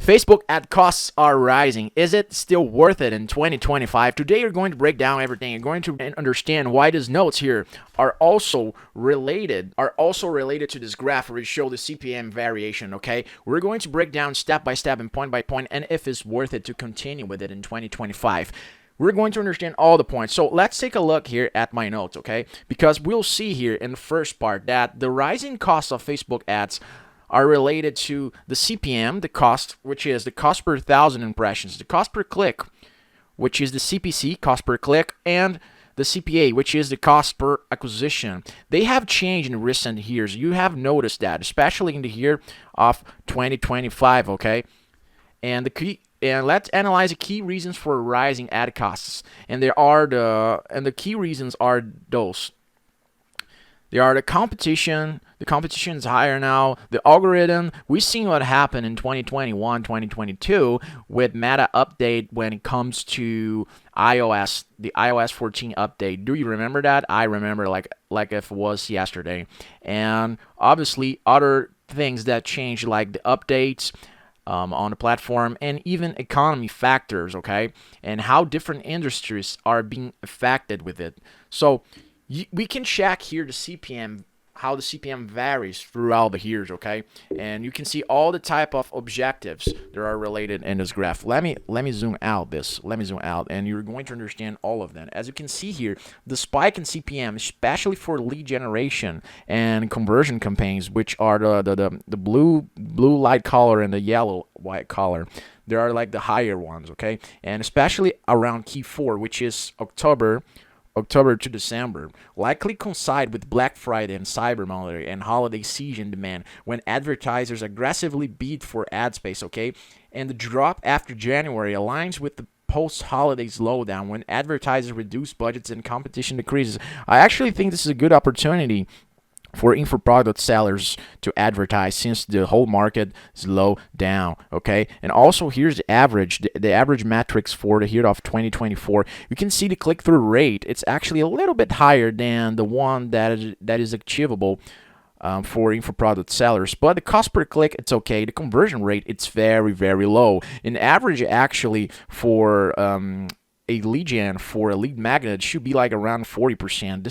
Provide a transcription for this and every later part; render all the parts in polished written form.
Facebook ad costs are rising. Is it still worth it in 2025? Today you're going to break down everything. You're going to understand why these notes here are also related to this graph where we show the CPM variation, okay? We're going to break down step by step and point by point and if it's worth it to continue with it in 2025. We're going to understand all the points. So let's take a look here at my notes, okay? Because we'll see here in the first part that the rising costs of Facebook ads are related to the CPM, the cost, which is the cost per 1,000 impressions, the cost per click, which is the CPC, cost per click, and the CPA, which is the cost per acquisition. They have changed in recent years. You have noticed that, especially in the year of 2025, okay? And let's analyze the key reasons for rising ad costs. And the key reasons are those. They are the competition. The competition is higher now. The algorithm. We've seen what happened in 2021, 2022 with Meta update when it comes to iOS, the iOS 14 update. Do you remember that? I remember like if it was yesterday. And obviously other things that changed like the updates on the platform and even economy factors, okay? And how different industries are being affected with it. So we can check here the CPM, how the CPM varies throughout the years, okay? And you can see all the type of objectives that are related in this graph. Let me zoom out this. Let me zoom out, and you're going to understand all of them. As you can see here, the spike in CPM, especially for lead generation and conversion campaigns, which are the blue light color and the yellow white color. They are like the higher ones, okay? And especially around Q4, which is October to December, likely coincide with Black Friday and Cyber Monday and holiday season demand when advertisers aggressively bid for ad space, okay? And the drop after January aligns with the post-holiday slowdown when advertisers reduce budgets and competition decreases. I actually think this is a good opportunity for info product sellers to advertise since the whole market slowed down, okay? And also here's the average metrics for the year of 2024. You can see the click-through rate. It's actually a little bit higher than the one that is achievable for info product sellers, but the cost per click, it's okay. The conversion rate, it's very, very low. In average, actually, for a lead gen, for a lead magnet, it should be like around 40%.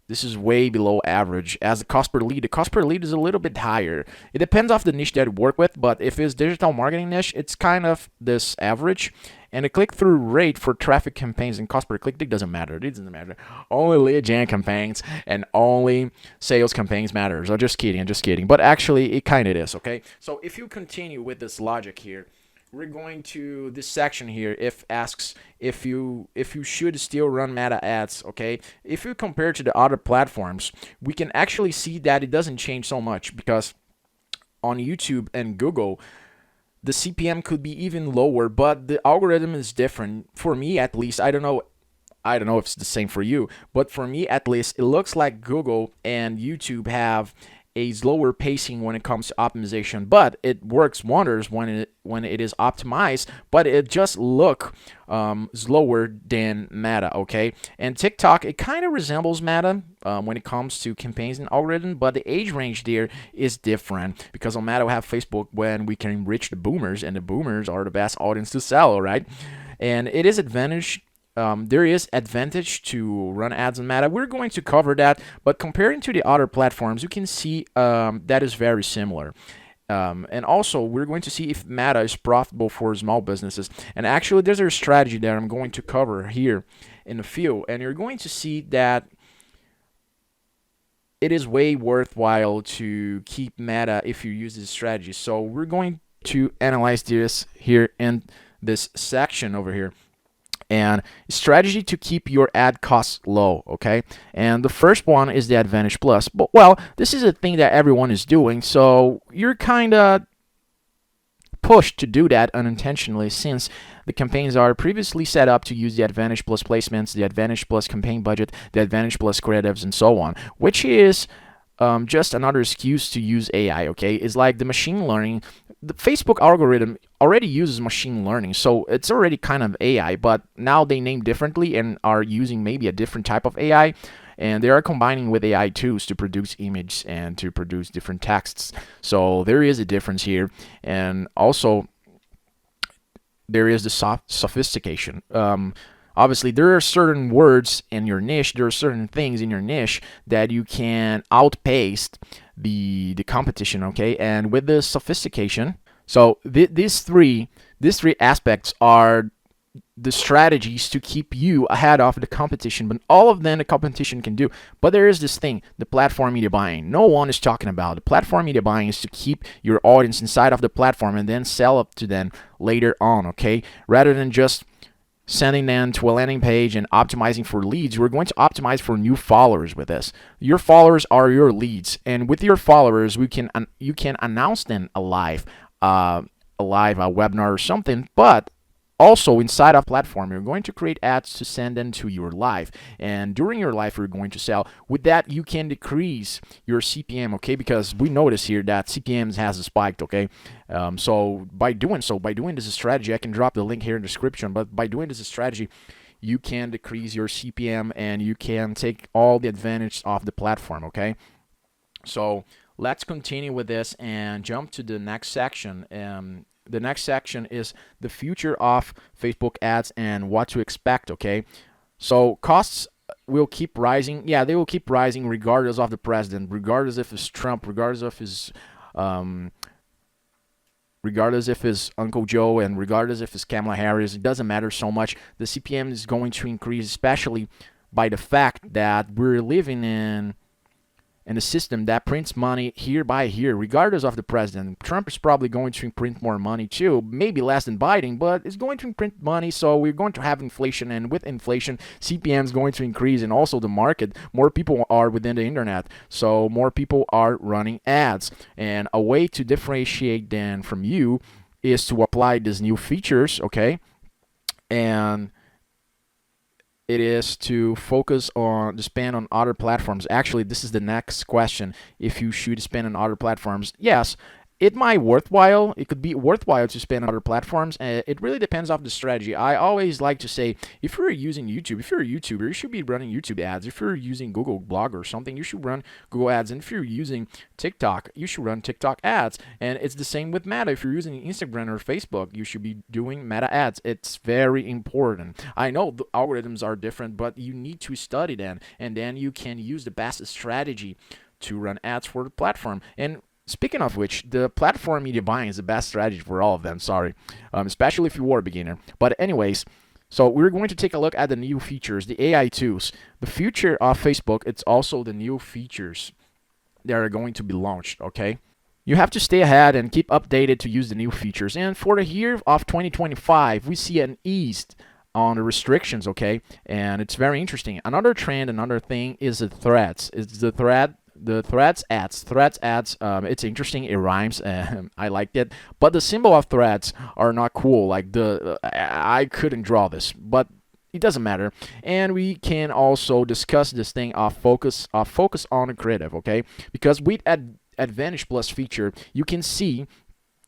This is way below average. As the cost per lead is a little bit higher. It depends off the niche that you work with, but if it's digital marketing niche, it's kind of this average. And the click-through rate for traffic campaigns and cost per click, it doesn't matter. It doesn't matter. Only lead gen campaigns and only sales campaigns matters. I'm just kidding. But actually, it kind of is, okay? So if you continue with this logic here, we're going to this section here. If asks if you should still run Meta ads, okay? If you compare to the other platforms, we can actually see that it doesn't change so much because on YouTube and Google, the CPM could be even lower, but the algorithm is different. For me, at least, I don't know if it's the same for you, but for me, at least, it looks like Google and YouTube have a slower pacing when it comes to optimization, but it works wonders when it is optimized, but it just look slower than Meta, okay? And TikTok, it kind of resembles Meta when it comes to campaigns and algorithm, but the age range there is different because on Meta we have Facebook when we can reach the boomers, and the boomers are the best audience to sell, right? And it is advantage. There is advantage to run ads on Meta. We're going to cover that, but comparing to the other platforms, you can see that is very similar. And also, we're going to see if Meta is profitable for small businesses. And actually, there's a strategy that I'm going to cover here in a few, and you're going to see that it is way worthwhile to keep Meta if you use this strategy. So we're going to analyze this here in this section over here. And strategy to keep your ad costs low, okay? And the first one is the Advantage Plus. But, well, this is a thing that everyone is doing, so you're kind of pushed to do that unintentionally since the campaigns are previously set up to use the Advantage Plus placements, the Advantage Plus campaign budget, the Advantage Plus creatives, and so on, which is just another excuse to use AI, okay? It's like the machine learning. The Facebook algorithm already uses machine learning, so it's already kind of AI, but now they name differently and are using maybe a different type of AI. and they are combining with AI tools to produce image and to produce different texts. So there is a difference here, and also there is the sophistication. Obviously, there are certain words in your niche, there are certain things in your niche that you can outpace the competition, okay? And with the sophistication, so these three aspects are the strategies to keep you ahead of the competition, but all of them the competition can do. But there is this thing, the platform media buying. No one is talking about. The platform media buying is to keep your audience inside of the platform and then sell up to them later on, okay? Rather than just sending them to a landing page and optimizing for leads, we're going to optimize for new followers with this. Your followers are your leads, and with your followers, you can announce them a live webinar or something, but also inside of platform, you're going to create ads to send them to your live, and during your live, you're going to sell. With that, you can decrease your CPM, okay? Because we notice here that CPMs has spiked, okay? So by doing this strategy, I can drop the link here in the description. But by doing this strategy, you can decrease your CPM and you can take all the advantage of the platform, okay? So let's continue with this and jump to the next section. The next section is the future of Facebook ads and what to expect, okay? So costs will keep rising. Yeah, they will keep rising regardless of the president, regardless if it's Trump, regardless if it's Uncle Joe, and regardless if it's Kamala Harris. It doesn't matter so much. The CPM is going to increase, especially by the fact that we're living in a system that prints money year by year, regardless of the president. Trump is probably going to print more money too, maybe less than Biden, but it's going to print money, so we're going to have inflation, and with inflation, CPM is going to increase, and also the market, more people are within the internet, so more people are running ads, and a way to differentiate them from you is to apply these new features, okay? And it is to focus on the spend on other platforms. Actually, this is the next question. If you should spend on other platforms, yes, it might worthwhile. It could be worthwhile to spend on other platforms. It really depends on the strategy. I always like to say, if you're using YouTube, if you're a YouTuber, you should be running YouTube ads. If you're using Google Blog or something, you should run Google ads. And if you're using TikTok, you should run TikTok ads. And it's the same with Meta. If you're using Instagram or Facebook, you should be doing Meta ads. It's very important. I know the algorithms are different, but you need to study them, and then you can use the best strategy to run ads for the platform. And speaking of which, the platform media buying is the best strategy for all of them, sorry. Especially if you are a beginner. But anyways, so we're going to take a look at the new features, the AI tools. The future of Facebook, it's also the new features that are going to be launched, okay? You have to stay ahead and keep updated to use the new features. And for the year of 2025, we see an ease on the restrictions, okay? And it's very interesting. Another trend, another thing is the threads. It's the threads ads. It's interesting. It rhymes. I liked it. But the symbol of threads are not cool. Like I couldn't draw this, but it doesn't matter. And we can also discuss this thing of focus on the creative, okay? Because with Advantage Plus feature, you can see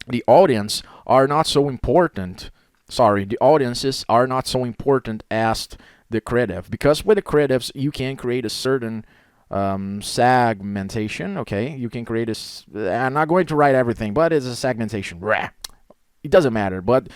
the audience are not so important. Sorry, the audiences are not so important as the creative. Because with the creatives, you can create a certain segmentation, okay? You can create I'm not going to write everything, but it's a segmentation. It doesn't matter, but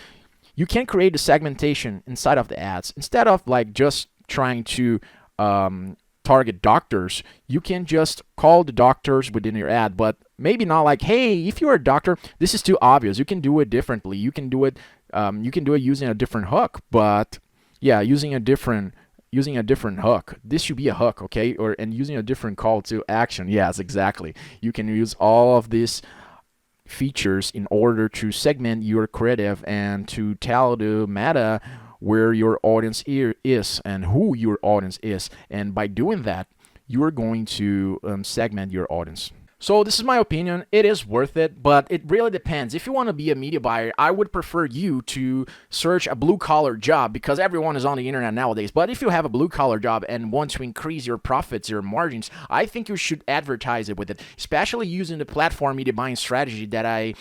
you can create a segmentation inside of the ads. Instead of like just trying to target doctors, you can just call the doctors within your ad, but maybe not like, hey, if you're a doctor, this is too obvious. You can do it differently. You can do it using a different hook, but yeah, using a different hook. This should be a hook, okay? And using a different call to action. Yes, exactly. You can use all of these features in order to segment your creative and to tell the Meta where your audience is and who your audience is. And by doing that, you are going to segment your audience. So this is my opinion. It is worth it, but it really depends. If you want to be a media buyer, I would prefer you to search a blue-collar job because everyone is on the internet nowadays. But if you have a blue-collar job and want to increase your profits, your margins, I think you should advertise it with it, especially using the platform media buying strategy that I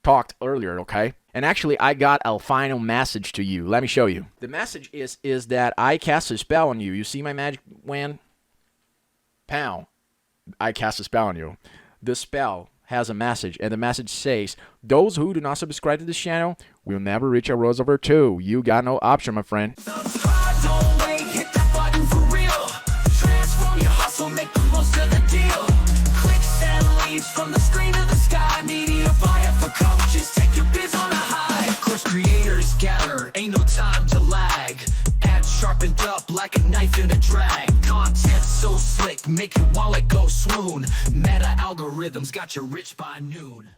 talked earlier, okay? And actually, I got a final message to you. Let me show you. The message is that I cast a spell on you. You see my magic wand? pound, I cast a spell on you. The spell has a message, and the message says, those who do not subscribe to this channel will never reach our roles over 2. You got no option, my friend. Subscribe, don't wait, hit that button for real. Transform your hustle, make the most of the deal. Clicks and leads from the screen to the sky. Media buyer for coaches, take your biz on a high. Course creators gather, ain't no time to lag. Ads sharpened up like a knife in a drag. Content so slick, make your wallet go swoon. Meta algorithms got you rich by noon.